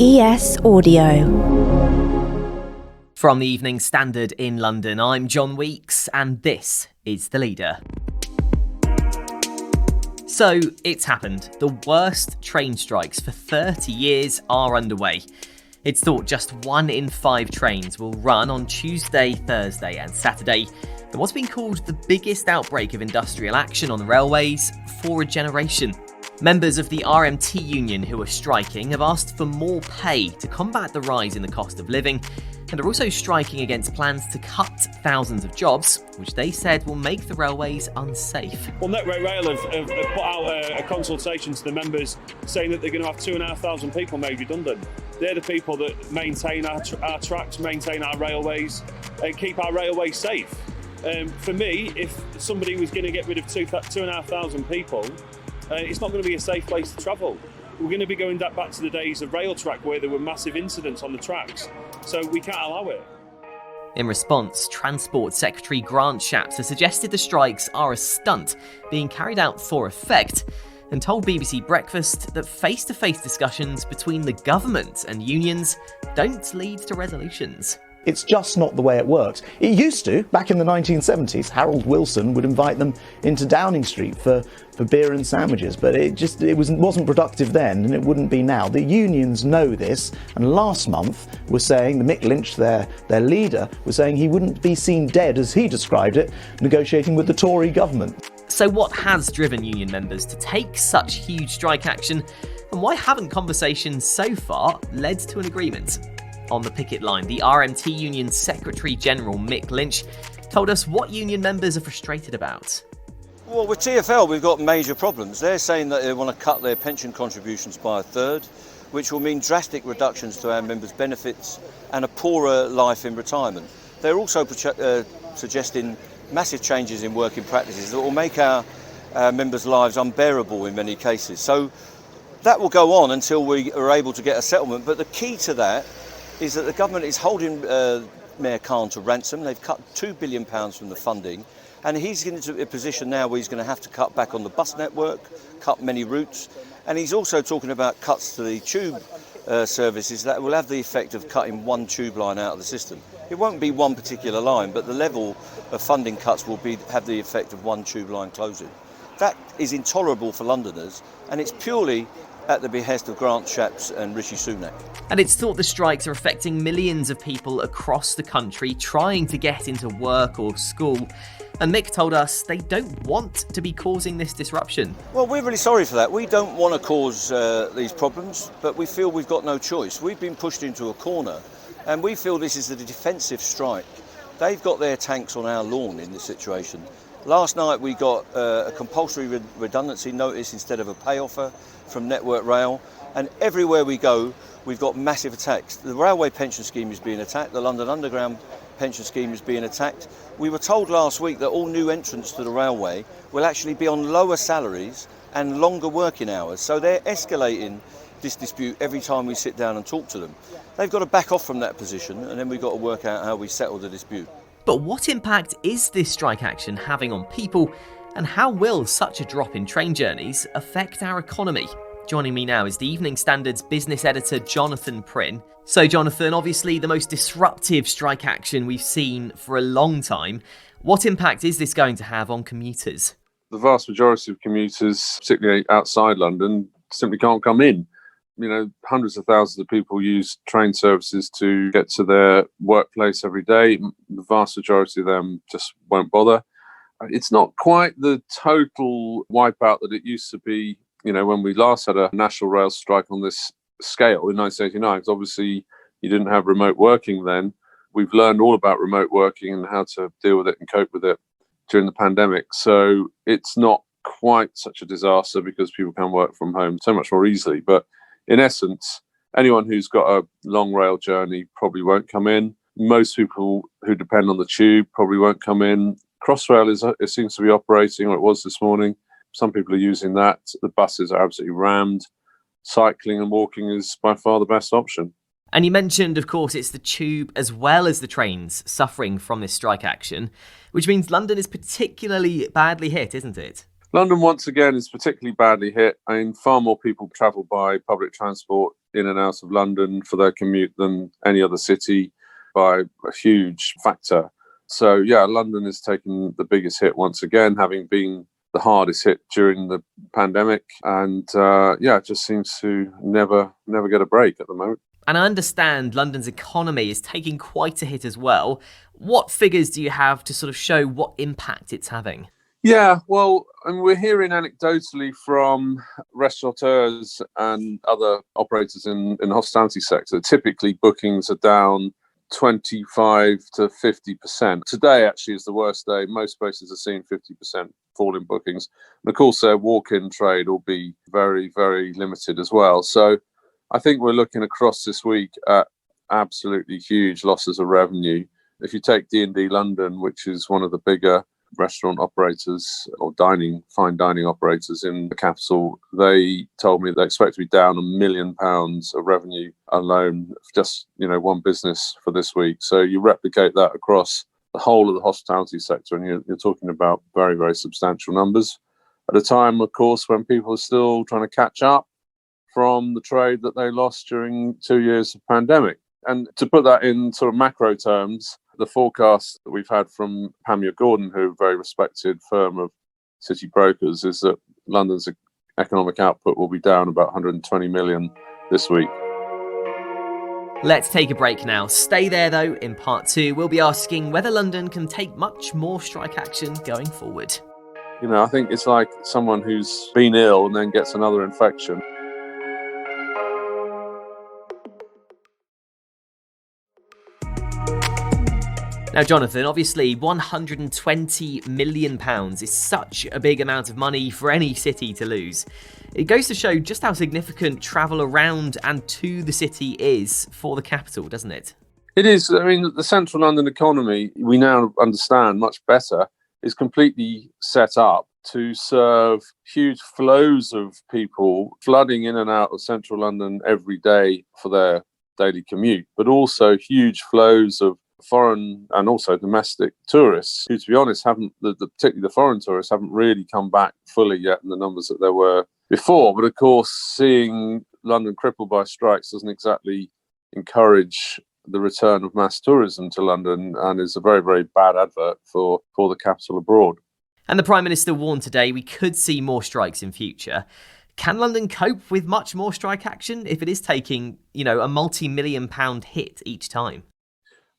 ES Audio. From the Evening Standard in London, I'm John Weeks, and this is The Leader. So, it's happened. The worst train strikes for 30 years are underway. It's thought just 1 in 5 trains will run on Tuesday, Thursday and Saturday in what's been called the biggest outbreak of industrial action on the railways for a generation. Members of the RMT Union who are striking have asked for more pay to combat the rise in the cost of living, and are also striking against plans to cut thousands of jobs, which they said will make the railways unsafe. Well, Network Rail have put out a consultation to the members saying that they're going to have 2,500 people made redundant. They're the people that maintain our tracks, maintain our railways, and keep our railways safe. For me, if somebody was going to get rid of 2,500 people, it's not going to be a safe place to travel. We're going to be going back to the days of rail track where there were massive incidents on the tracks, so we can't allow it. In response, Transport Secretary Grant Shapps has suggested the strikes are a stunt being carried out for effect, and told BBC Breakfast that face-to-face discussions between the government and unions don't lead to resolutions. It's just not the way it works. It used to. Back in the 1970s, Harold Wilson would invite them into Downing Street for beer and sandwiches, but it wasn't productive then, and it wouldn't be now. The unions know this, and last month was saying, the Mick Lynch, their leader, was saying he wouldn't be seen dead, as he described it, negotiating with the Tory government. So what has driven union members to take such huge strike action, and why haven't conversations so far led to an agreement? On the picket line, the RMT Union Secretary General Mick Lynch told us what union members are frustrated about. Well, with TfL we've got major problems. They're saying that they want to cut their pension contributions by a third, which will mean drastic reductions to our members' benefits and a poorer life in retirement. They're also suggesting massive changes in working practices that will make our members' lives unbearable in many cases. So that will go on until we are able to get a settlement. But the key to that is that the government is holding Mayor Khan to ransom. They've cut £2 billion from the funding, and he's into a position now where he's going to have to cut back on the bus network, cut many routes, and he's also talking about cuts to the tube services that will have the effect of cutting one tube line out of the system. It won't be one particular line, but the level of funding cuts will have the effect of one tube line closing. That is intolerable for Londoners, and it's purely at the behest of Grant Shapps and Rishi Sunak. And it's thought the strikes are affecting millions of people across the country trying to get into work or school. And Mick told us they don't want to be causing this disruption. Well, we're really sorry for that. We don't want to cause these problems, but we feel we've got no choice. We've been pushed into a corner, and we feel this is a defensive strike. They've got their tanks on our lawn in this situation. Last night we got a compulsory redundancy notice instead of a pay offer from Network Rail, and everywhere we go we've got massive attacks. The railway pension scheme is being attacked, the London Underground pension scheme is being attacked. We were told last week that all new entrants to the railway will actually be on lower salaries and longer working hours, so they're escalating this dispute every time we sit down and talk to them. They've got to back off from that position, and then we've got to work out how we settle the dispute. But what impact is this strike action having on people, and how will such a drop in train journeys affect our economy? Joining me now is the Evening Standard's business editor Jonathan Prynn. So Jonathan, obviously the most disruptive strike action we've seen for a long time. What impact is this going to have on commuters? The vast majority of commuters, particularly outside London, simply can't come in. You know, hundreds of thousands of people use train services to get to their workplace every day. The vast majority of them just won't bother. It's not quite the total wipeout that it used to be, you know, when we last had a national rail strike on this scale in 1989, because obviously you didn't have remote working then. We've learned all about remote working and how to deal with it and cope with it during the pandemic. So it's not quite such a disaster because people can work from home so much more easily. But in essence, anyone who's got a long rail journey probably won't come in. Most people who depend on the tube probably won't come in. Crossrail it seems to be operating, or it was this morning. Some people are using that. The buses are absolutely rammed. Cycling and walking is by far the best option. And you mentioned, of course, it's the tube as well as the trains suffering from this strike action, which means London is particularly badly hit, isn't it? London, once again, is particularly badly hit. I mean, far more people travel by public transport in and out of London for their commute than any other city by a huge factor. So, yeah, London is taking the biggest hit once again, having been the hardest hit during the pandemic. And, it just seems to never get a break at the moment. And I understand London's economy is taking quite a hit as well. What figures do you have to sort of show what impact it's having? Yeah, well, and we're hearing anecdotally from restaurateurs and other operators in the hospitality sector. Typically, bookings are down 25 to 50%. Today actually is the worst day. Most places are seeing 50% fall in bookings. And of course, their walk-in trade will be very, very limited as well. So I think we're looking across this week at absolutely huge losses of revenue. If you take D&D London, which is one of the bigger restaurant operators or fine dining operators in the capital, they told me they expect to be down £1 million of revenue alone, just one business for this week. So you replicate that across the whole of the hospitality sector, and you're talking about very, very substantial numbers at a time, of course, when people are still trying to catch up from the trade that they lost during 2 years of pandemic. And to put that in sort of macro terms, the forecast that we've had from Panmure Gordon, who are a very respected firm of city brokers, is that London's economic output will be down about 120 million this week. Let's take a break now. Stay there though. In part 2, we'll be asking whether London can take much more strike action going forward. I think it's like someone who's been ill and then gets another infection. Now, Jonathan, obviously £120 million is such a big amount of money for any city to lose. It goes to show just how significant travel around and to the city is for the capital, doesn't it? It is. I mean, the central London economy, we now understand much better, is completely set up to serve huge flows of people flooding in and out of central London every day for their daily commute, but also huge flows of foreign and also domestic tourists who, to be honest, particularly the foreign tourists, haven't really come back fully yet in the numbers that there were before. But of course, seeing London crippled by strikes doesn't exactly encourage the return of mass tourism to London, and is a very, very bad advert for the capital abroad. And the Prime Minister warned today we could see more strikes in future. Can London cope with much more strike action if it is taking, a multi-million-pound hit each time?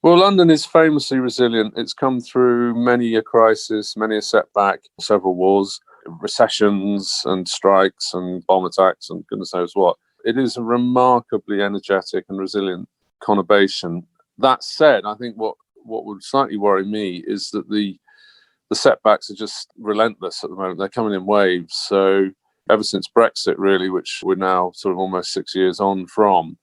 Well, London is famously resilient. It's come through many a crisis, many a setback, several wars, recessions and strikes and bomb attacks and goodness knows what. It is a remarkably energetic and resilient conurbation. That said, I think what would slightly worry me is that the setbacks are just relentless at the moment. They're coming in waves. So ever since Brexit, really, which we're now sort of almost 6 years on from,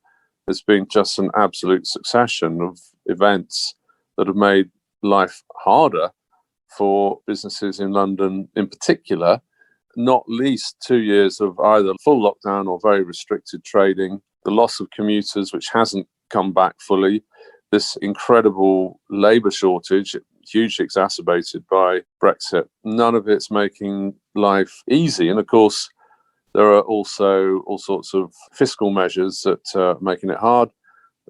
there's been just an absolute succession of events that have made life harder for businesses in London in particular, not least 2 years of either full lockdown or very restricted trading, the loss of commuters, which hasn't come back fully, this incredible labour shortage, hugely exacerbated by Brexit. None of it's making life easy. And of course, there are also all sorts of fiscal measures that are making it hard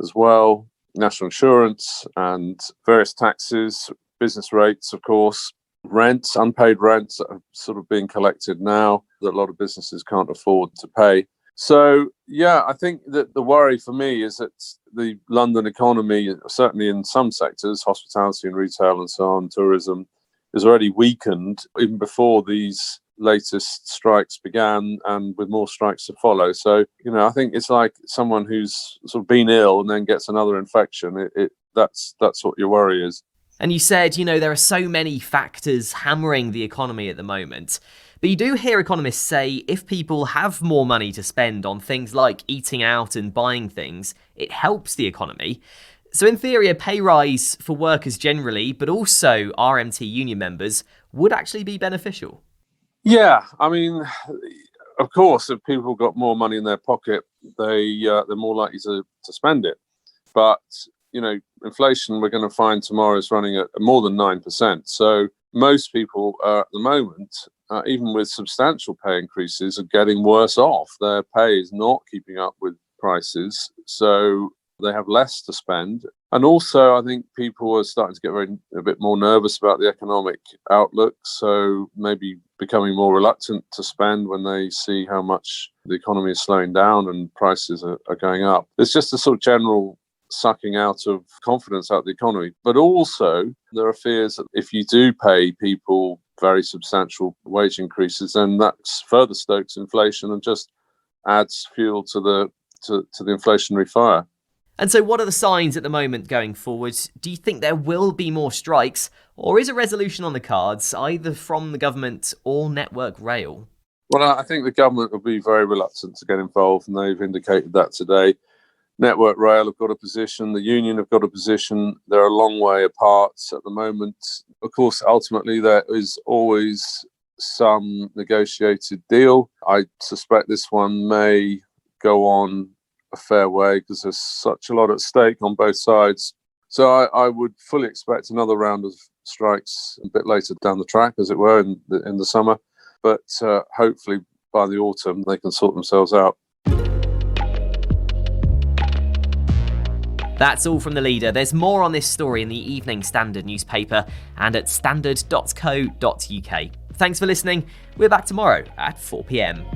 as well. National insurance and various taxes, business rates, of course, rents, unpaid rents that are sort of being collected now that a lot of businesses can't afford to pay. So, yeah, I think that the worry for me is that the London economy, certainly in some sectors, hospitality and retail and so on, tourism, is already weakened even before these latest strikes began, and with more strikes to follow. So, I think it's like someone who's sort of been ill and then gets another infection. That's what your worry is. And you said, there are so many factors hammering the economy at the moment. But you do hear economists say if people have more money to spend on things like eating out and buying things, it helps the economy. So in theory, a pay rise for workers generally, but also RMT Union members, would actually be beneficial. Yeah, I mean, of course, if people got more money in their pocket, they're more likely to spend it. But, inflation we're going to find tomorrow is running at more than 9%. So most people at the moment, even with substantial pay increases, are getting worse off. Their pay is not keeping up with prices, so they have less to spend. And also, I think people are starting to get a bit more nervous about the economic outlook, so maybe becoming more reluctant to spend when they see how much the economy is slowing down and prices are going up. It's just a sort of general sucking out of confidence out of the economy. But also, there are fears that if you do pay people very substantial wage increases, then that further stokes inflation and just adds fuel to the inflationary fire. And so what are the signs at the moment going forward? Do you think there will be more strikes, or is a resolution on the cards, either from the government or Network Rail? Well, I think the government will be very reluctant to get involved, and they've indicated that today. Network Rail have got a position, the union have got a position. They're a long way apart at the moment. Of course, ultimately, there is always some negotiated deal. I suspect this one may go on a fair way because there's such a lot at stake on both sides. So I would fully expect another round of strikes a bit later down the track, as it were, in the summer. But hopefully by the autumn they can sort themselves out. That's all from the Leader. There's more on this story in the Evening Standard newspaper and at standard.co.uk. Thanks for listening. We're back tomorrow at 4 p.m.